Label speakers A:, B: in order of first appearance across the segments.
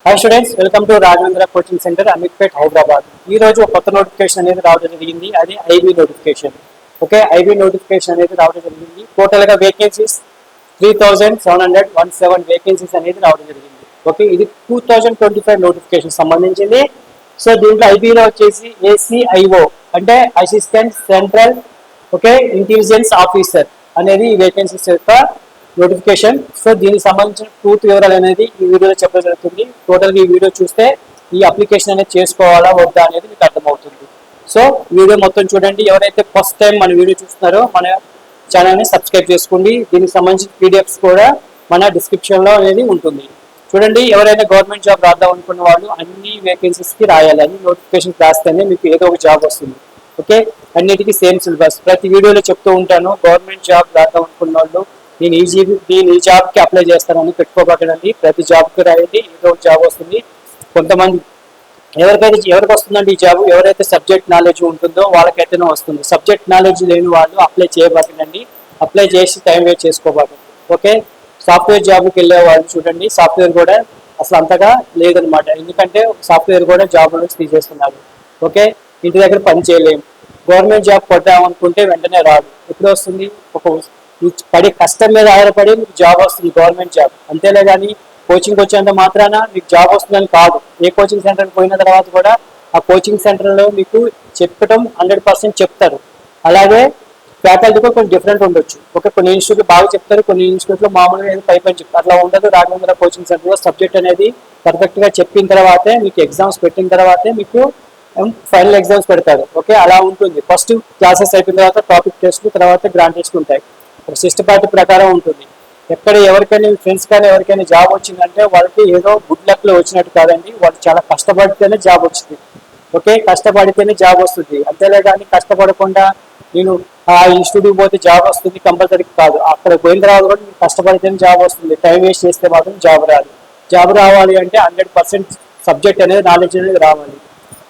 A: Hi students, welcome to Raghavendra coaching centre, Ameerpet, Hyderabad. ఈ రోజు ఒక కొత్త నోటిఫికేషన్ అనేది రావడం జరిగింది. అది IB notification. Okay, IB notification అనేది రావడం జరిగింది. టోటల్ గా వేకెన్సీస్ 3717 వేకెన్సీస్ అనేది రావడం జరిగింది. ఓకే, ఇది 2025 నోటిఫికేషన్ సంబంధించింది. సో దీంట్లో ఐబీలో వచ్చేసి ఏసీఐఓ అంటే అసిస్టెంట్ సెంట్రల్ ఇంటెలిజెన్స్ ఆఫీసర్ అనేది ఈ వేకెన్సీస్ యొక్క నోటిఫికేషన్. సో దీనికి సంబంధించిన పూర్తి వివరాలు అనేది ఈ వీడియోలో చెప్పడం జరుగుతుంది. టోటల్ ఈ వీడియో చూస్తే ఈ అప్లికేషన్ అనేది చేసుకోవాలా వద్దా అనేది మీకు అర్థమవుతుంది. సో వీడియో మొత్తం చూడండి. ఎవరైతే ఫస్ట్ టైం మన వీడియో చూస్తున్నారో మన ఛానల్ని సబ్స్క్రైబ్ చేసుకోండి. దీనికి సంబంధించిన పీడిఎఫ్స్ కూడా మన డిస్క్రిప్షన్లో అనేది ఉంటుంది. చూడండి, ఎవరైనా గవర్నమెంట్ జాబ్ రాద్దాం అనుకున్న వాళ్ళు అన్ని వేకెన్సీస్కి రాయాలి. అన్ని నోటిఫికేషన్ రాస్తేనే మీకు ఏదో ఒక జాబ్ వస్తుంది. ఓకే, అన్నిటికీ సేమ్ సిలబస్. ప్రతి వీడియోలో చెప్తూ ఉంటాను, గవర్నమెంట్ జాబ్ రాద్దాం అనుకున్న వాళ్ళు నేను ఈ జాబ్కి అప్లై చేస్తానని పెట్టుకోబట్టండి. ప్రతి జాబ్కి రాయండి, ఏదో ఒక జాబ్ వస్తుంది. కొంతమంది ఎవరికి వస్తుందండి ఈ జాబ్, ఎవరైతే సబ్జెక్ట్ నాలెడ్జ్ ఉంటుందో వాళ్ళకైతేనే వస్తుంది. సబ్జెక్ట్ నాలెడ్జ్ లేని వాళ్ళు అప్లై చేయబట్టండి. అప్లై చేసి టైం వేస్ట్ చేసుకోబట్టండి. ఓకే, సాఫ్ట్వేర్ జాబ్కి వెళ్ళే వాళ్ళు చూడండి, సాఫ్ట్వేర్ కూడా అసలు అంతగా లేదనమాట. ఎందుకంటే సాఫ్ట్వేర్ కూడా జాబ్ నుంచి తీసేస్తున్నారు. ఓకే, ఇంటి దగ్గర పని చేయలేము. గవర్నమెంట్ జాబ్ కొట్టామనుకుంటే వెంటనే రాదు. ఎప్పుడు వస్తుంది? పడి కష్టం మీద ఆధారపడి మీకు జాబ్ వస్తుంది, గవర్నమెంట్ జాబ్. అంతేలే కానీ కోచింగ్ వచ్చేంత మాత్రాన మీకు జాబ్ వస్తుందని కాదు. ఏ కోచింగ్ సెంటర్కి పోయిన తర్వాత కూడా ఆ కోచింగ్ సెంటర్లో మీకు చెప్పడం 100% చెప్తారు. అలాగే ఫ్యాకల్టీ కూడా కొంచెం డిఫరెంట్ ఉండొచ్చు. కొన్ని ఇన్స్టిట్యూట్లు బాగా చెప్తారు, కొన్ని ఇన్స్టిట్యూట్లో మామూలుగా పైపైన చెప్తారు. అట్లా ఉండదు. రాఘవేంద్ర కోచింగ్ సెంటర్లో సబ్జెక్ట్ అనేది పర్ఫెక్ట్గా చెప్పిన తర్వాతే మీకు ఎగ్జామ్స్ పెట్టిన తర్వాతే మీకు ఫైనల్ ఎగ్జామ్స్ పెడతారు. ఓకే, అలా ఉంటుంది. ఫస్ట్ క్లాసెస్ అయిపోయిన తర్వాత టాపిక్ టెస్ట్, తర్వాత గ్రాండ్ టెస్ట్ ఉంటాయి. ఒక సిస్టపాటి ప్రకారం ఉంటుంది. ఎవరికైనా ఫ్రెండ్స్ కానీ ఎవరికైనా జాబ్ వచ్చిందంటే వాళ్ళకి ఏదో గుడ్ లక్ లో వచ్చినట్టు కాదండి. వాళ్ళు చాలా కష్టపడితేనే జాబ్ వచ్చింది. ఓకే, కష్టపడితేనే జాబ్ వస్తుంది. అంతేలే కానీ కష్టపడకుండా నేను ఆ ఇన్స్టిట్యూట్కి పోతే జాబ్ వస్తుంది కంపల్సరీ కాదు. అక్కడ పోయిన తర్వాత కూడా మీరు కష్టపడితేనే జాబ్ వస్తుంది. టైం వేస్ట్ చేస్తే మాత్రం జాబ్ రాదు. జాబ్ రావాలి అంటే 100% సబ్జెక్ట్ అనేది నాలెడ్జ్ అనేది రావాలి.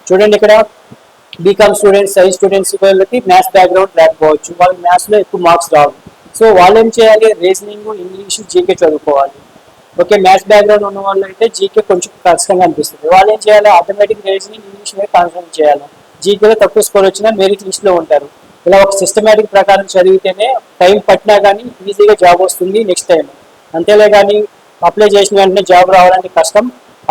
A: చూడండి, ఇక్కడ బీకామ్ స్టూడెంట్స్, సైన్స్ స్టూడెంట్స్ వాళ్ళకి మ్యాథ్స్ బ్యాక్గ్రౌండ్ లేకపోవచ్చు. వాళ్ళకి మ్యాథ్స్లో ఎక్కువ మార్క్స్ రావు. సో వాళ్ళు ఏం చేయాలి? రీజనింగ్, ఇంగ్లీష్, జీకే చదువుకోవాలి. ఓకే, మ్యాథ్స్ బ్యాక్గ్రౌండ్ ఉన్న వాళ్ళు అయితే జీకే కొంచెం కష్టంగా అనిపిస్తుంది. వాళ్ళు ఏం చేయాలి? ఆటోమేటిక్ రీజనింగ్, ఇంగ్లీష్ మీద కాన్సన్ట్రేట్ చేయాలి. జీకేలో తక్కువ స్కోర్ వచ్చినా మెరిట్ లిస్ట్లో ఉంటారు. ఇలా ఒక సిస్టమేటిక్ ప్రకారం చదివితేనే టైం పట్టినా కానీ ఈజీగా జాబ్ వస్తుంది నెక్స్ట్ టైం. అంతేలే కానీ అప్లై చేసిన వెంటనే జాబ్ రావాలంటే కష్టం.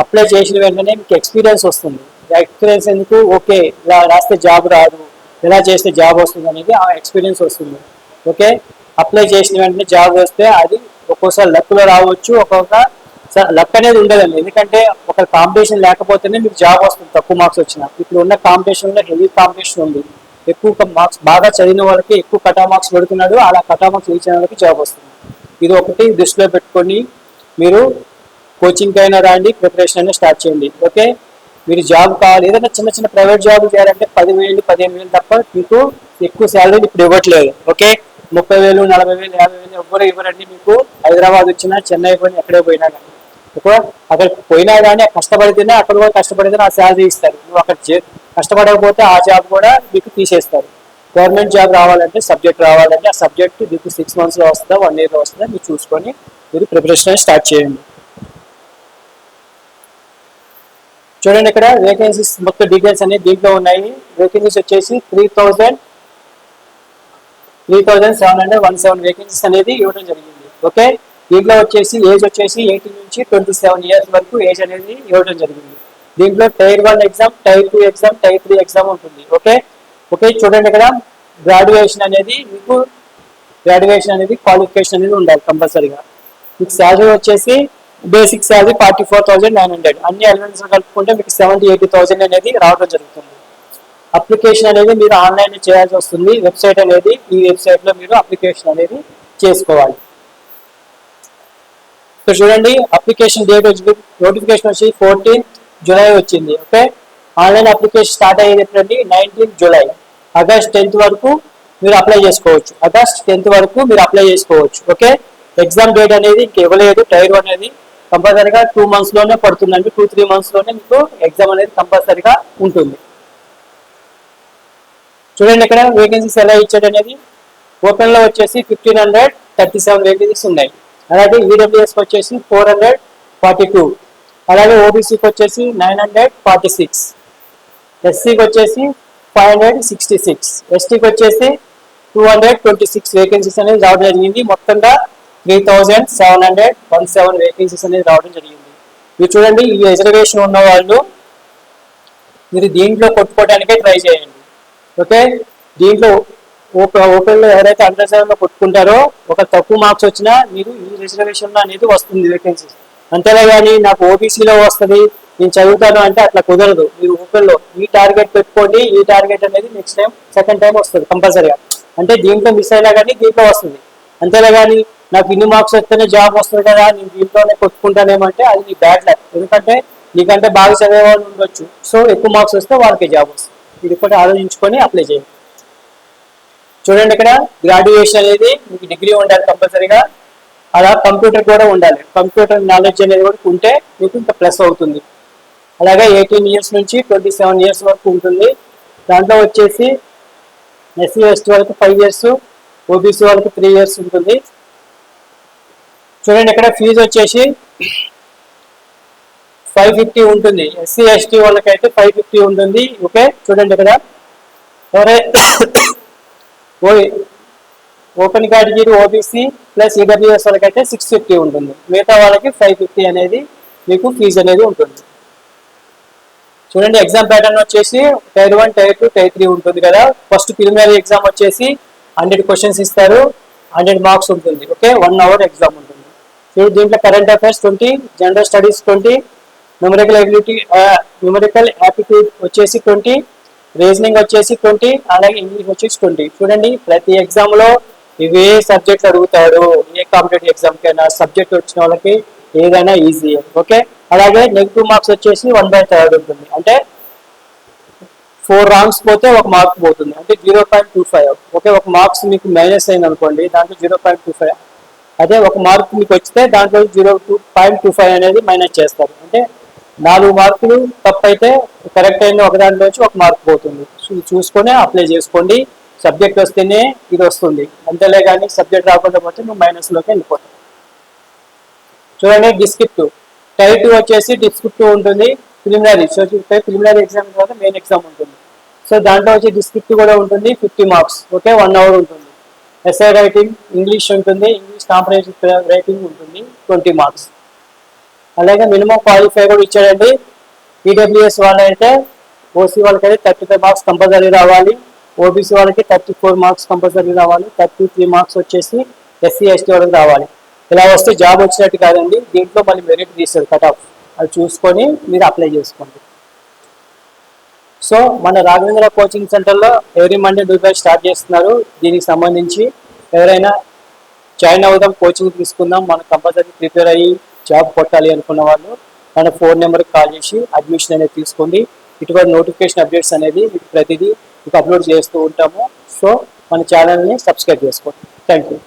A: అప్లై చేసిన వెంటనే మీకు ఎక్స్పీరియన్స్ వస్తుంది. ఎక్స్పీరియన్స్ ఎందుకు? ఓకే, ఇలా రాస్తే జాబ్ రాదు, ఇలా చేస్తే జాబ్ వస్తుంది అనేది ఆ ఎక్స్పీరియన్స్ వస్తుంది. ఓకే, అప్లై చేసిన వెంటనే జాబ్ వస్తే అది ఒక్కోసారి లక్లో రావచ్చు, ఒక్కొక్క లక్ అనేది ఉండదండి. ఎందుకంటే ఒక కాంపిటీషన్ లేకపోతేనే మీకు జాబ్ వస్తుంది తక్కువ మార్క్స్ వచ్చినా. ఇప్పుడు ఉన్న కాంపిటీషన్లో హెవీ కాంపిటీషన్ ఉంది. ఎక్కువ మార్క్స్ బాగా చదివిన వాళ్ళకి ఎక్కువ కటా మార్క్స్ పెడుతున్నాడు. అలా కటా మార్క్స్ రీచ్ అయిన వాళ్ళకి జాబ్ వస్తుంది. ఇది ఒకటి దృష్టిలో పెట్టుకొని మీరు కోచింగ్ అయినా రాండి, ప్రిపరేషన్ అయినా స్టార్ట్ చేయండి. ఓకే, మీరు జాబ్ కావాలి, ఏదైనా చిన్న చిన్న ప్రైవేట్ జాబ్ చేయాలంటే 10,000 15,000 తప్ప మీకు ఎక్కువ శాలరీ ఇప్పుడు ఇవ్వట్లేదు. ఓకే, 30,000 40,000 50,000 ఎవ్వరు ఇవ్వరండి. మీకు హైదరాబాద్ వచ్చినా, చెన్నై పోయినా, ఎక్కడే పోయినా కానీ అక్కడ పోయినా కానీ కష్టపడితేనే, అక్కడ కూడా కష్టపడితేనే ఆ శాలరీ ఇస్తారు. నువ్వు అక్కడ కష్టపడకపోతే ఆ జాబ్ కూడా మీకు తీసేస్తారు. గవర్నమెంట్ జాబ్ రావాలంటే సబ్జెక్ట్ రావాలంటే ఆ సబ్జెక్ట్ మీకు 6 monthsలో వస్తుందా, 1 yearలో వస్తుందా మీరు చూసుకొని మీరు ప్రిపరేషన్ స్టార్ట్ చేయండి. చూడండి, ఇక్కడ వేకెన్సీస్ మొత్తం డీటెయిల్స్ అనేవి దీంట్లో ఉన్నాయి. వేకెన్సీస్ వచ్చేసి 3,717 వేకెన్సీస్ అనేది ఇవ్వడం జరిగింది. ఓకే, దీంట్లో వచ్చేసి ఏజ్ వచ్చేసి 18 నుంచి 27 years వరకు ఏజ్ అనేది ఇవ్వడం జరిగింది. దీంట్లో tier 1 exam, tier 2 exam, tier 3 exam ఉంటుంది. ఓకే, చూడండి, ఇక్కడ గ్రాడ్యుయేషన్ అనేది క్వాలిఫికేషన్ అనేది ఉండాలి కంపల్సరీగా. మీకు శాలరీ వచ్చేసి బేసిక్ శాలరీ 44,900. అన్ని ఎలిమెంట్స్ కలుపుకుంటే మీకు 70,000-80,000 అనేది రావడం జరుగుతుంది. అప్లికేషన్ అనేది మీరు ఆన్లైన్ చేయాల్సి వస్తుంది. వెబ్సైట్ అనేది ఈ వెబ్సైట్లో మీరు అప్లికేషన్ అనేది చేసుకోవాలి. సో చూడండి, అప్లికేషన్ డేట్ వచ్చి నోటిఫికేషన్ వచ్చి 14th July వచ్చింది. ఓకే, ఆన్లైన్ అప్లికేషన్ స్టార్ట్ అయ్యేది ఎప్పుడండి? 19th July. ఆగస్ట్ 10th వరకు మీరు అప్లై చేసుకోవచ్చు. ఓకే, ఎగ్జామ్ డేట్ అనేది ఇంక ఇవ్వలేదు. టైర్ 1 అనేది కంపల్సరీగా 2 monthsలోనే పడుతుందండి. 2-3 monthsలోనే మీకు ఎగ్జామ్ అనేది కంపల్సరీగా ఉంటుంది. చూడండి, ఇక్కడ వేకెన్సీస్ ఎలా ఇచ్చాడు అనేది. ఓపెన్లో వచ్చేసి 1,537 వేకెన్సీస్ ఉన్నాయి. అలాగే ఈడబ్ల్యూఎస్ వచ్చేసి 442. అలాగే ఓబీసీకి వచ్చేసి 946, ఎస్సీకి వచ్చేసి 566, ఎస్టీకి వచ్చేసి 226 వేకెన్సీస్ అనేది రావడం జరిగింది. మొత్తంగా 3717 వేకెన్సీస్ అనేది రావడం జరిగింది. మీరు చూడండి, ఈ రిజర్వేషన్ ఉన్న వాళ్ళు మీరు దీంట్లో కొట్టుకోవడానికే ట్రై చేయండి. ఓకే, దీంట్లో ఓపెన్లో ఎవరైతే అండర్ లో కొట్టుకుంటారో ఒక తక్కువ మార్క్స్ వచ్చినా మీరు ఈ రిజర్వేషన్లో అనేది వస్తుంది వేకెన్సీస్. అంతేలా కానీ నాకు ఓబీసీలో వస్తుంది నేను చదువుతాను అంటే అట్లా కుదరదు. మీరు ఓపెన్లో ఈ టార్గెట్ పెట్టుకోండి, ఈ టార్గెట్ అనేది నెక్స్ట్ టైం సెకండ్ టైం వస్తుంది కంపల్సరీగా. అంటే దీంట్లో మిస్ అయినా కానీ దీంట్లో వస్తుంది. అంతేలా కానీ నాకు ఇన్ని మార్క్స్ వస్తేనే జాబ్ వస్తుంది కదా నేను దీంట్లోనే కొట్టుకుంటానేమంటే అది నీ బ్యాడ్ లక్. ఎందుకంటే నీకంటే బాగా చదివే వాళ్ళు ఉండొచ్చు, సో ఎక్కువ మార్క్స్ వస్తే వాళ్ళకి జాబ్ వస్తుంది. ఇది ఒకటి ఆలోచించుకొని అప్లై చేయండి. చూడండి, ఇక్కడ గ్రాడ్యుయేషన్ అనేది మీకు డిగ్రీ ఉండాలి కంపల్సరీగా. అలా కంప్యూటర్ కూడా ఉండాలి. కంప్యూటర్ నాలెడ్జ్ అనేది కూడా ఉంటే మీకు ఇంకా ప్లస్ అవుతుంది. అలాగే 18 ఇయర్స్ నుంచి 27 ఇయర్స్ వరకు ఉంటుంది. దాంట్లో వచ్చేసి ఎస్సీ ఎస్టీ వాళ్ళకి 5 ఇయర్స్, ఓబీసీ వాళ్ళకి 3 ఇయర్స్ ఉంటుంది. చూడండి, ఇక్కడ ఫీజు వచ్చేసి 550 ఉంటుంది. ఎస్సీ ఎస్టీ వాళ్ళకైతే 550 ఉంటుంది. ఓకే, చూడండి ఇక్కడ ఎవరైతే open category OBC plus EWS వాళ్ళకైతే 650 ఉంటుంది. మిగతా వాళ్ళకి 550 అనేది మీకు ఫీజు అనేది ఉంటుంది. చూడండి, ఎగ్జామ్ ప్యాటర్న్ వచ్చేసి టైర్ 1, టైర్ 2, టైర్ 3 ఉంటుంది కదా. ఫస్ట్ ప్రిలిమినరీ ఎగ్జామ్ వచ్చేసి 100 క్వశ్చన్స్ ఇస్తారు, 100 మార్క్స్ ఉంటుంది. ఓకే, 1 అవర్ ఎగ్జామ్ ఉంటుంది. సో దీంట్లో current affairs 20, general studies 20, numerical aptitude వచ్చేసి 20, రీజనింగ్ వచ్చేసి 20, అలాగే ఇంగ్లీష్ వచ్చేసి 20. చూడండి, ప్రతి ఎగ్జామ్ లో ఇవే సబ్జెక్ట్స్ అడుగుతాడు. ఏ కాంపిటేటివ్ ఎగ్జామ్ కైనా సబ్జెక్ట్ వచ్చిన వాళ్ళకి ఏదైనా ఈజీ. ఓకే, అలాగే నెగిటివ్ మార్క్స్ వచ్చేసి 1/3 ఉంటుంది. అంటే 4 రాంగ్స్ పోతే 1 మార్క్ పోతుంది, అంటే 0.25. ఓకే, 1 మార్క్స్ మీకు మైనస్ అయింది అనుకోండి, దాంట్లో 0.25. అదే 1 మార్క్ మీకు వచ్చితే దాంట్లో 0.25 అనేది మైనస్ చేస్తారు. అంటే 4 మార్కులు తప్పు అయితే కరెక్ట్ అయిన ఒక దాంట్లోంచి 1 మార్క్ పోతుంది. చూసుకొని అప్లై చేసుకోండి. సబ్జెక్ట్ వస్తేనే ఇది వస్తుంది, అంతేలే కానీ సబ్జెక్ట్ రాకుండా పోతే నువ్వు మైనస్లోకి వెళ్ళిపోతావు. చూడండి, డిస్క్రిప్టివ్ టైర్ 2 వచ్చేసి డిస్క్రిప్టివ్ ఉంటుంది. ప్రిలిమినరీ ప్రిలిమినరీ ఎగ్జామ్ తర్వాత మెయిన్ ఎగ్జామ్ ఉంటుంది. సో దాంట్లో వచ్చి డిస్క్రిప్టివ్ కూడా ఉంటుంది, 50 మార్క్స్. ఓకే, 1 అవర్ ఉంటుంది. ఎస్ఐ రైటింగ్ ఇంగ్లీష్ ఉంటుంది, ఇంగ్లీష్ కాంప్రహెన్సివ్ రైటింగ్ ఉంటుంది, 20 మార్క్స్. అలాగే మినిమం క్వాలిఫై కూడా ఇచ్చాడండి. ఈడబ్ల్యూఎస్ వాళ్ళైతే ఓసీ వాళ్ళకైతే 35 మార్క్స్ కంపల్సరీ రావాలి, ఓబీసీ వాళ్ళకి 34 మార్క్స్ కంపల్సరీ రావాలి, 33 మార్క్స్ వచ్చేసి ఎస్సీ ఎస్టీ వాళ్ళకి రావాలి. ఇలా వస్తే జాబ్ వచ్చినట్టు కాదండి, దీంట్లో మళ్ళీ మెరిట్ తీస్తారు కట్ ఆఫ్, అది చూసుకొని మీరు అప్లై చేసుకోండి. సో మన రాఘవేంద్ర కోచింగ్ సెంటర్లో ఎవ్రీ మండే డ్యూటీ స్టార్ట్ చేస్తున్నారు. దీనికి సంబంధించి ఎవరైనా జాయిన్ అవుదాం, కోచింగ్ తీసుకుందాం, మనం కంపల్సరీ ప్రిపేర్ అయ్యి జాబ్ కొట్టాలి అనుకున్న వాళ్ళు మన ఫోన్ నెంబర్కి కాల్ చేసి అడ్మిషన్ అనేది తీసుకోండి. ఇటువంటి నోటిఫికేషన్ అప్డేట్స్ అనేది మీకు ప్రతిదీ మీకు అప్లోడ్ చేస్తూ ఉంటాము. సో మన ఛానల్ని సబ్స్క్రైబ్ చేసుకోండి. Thank you.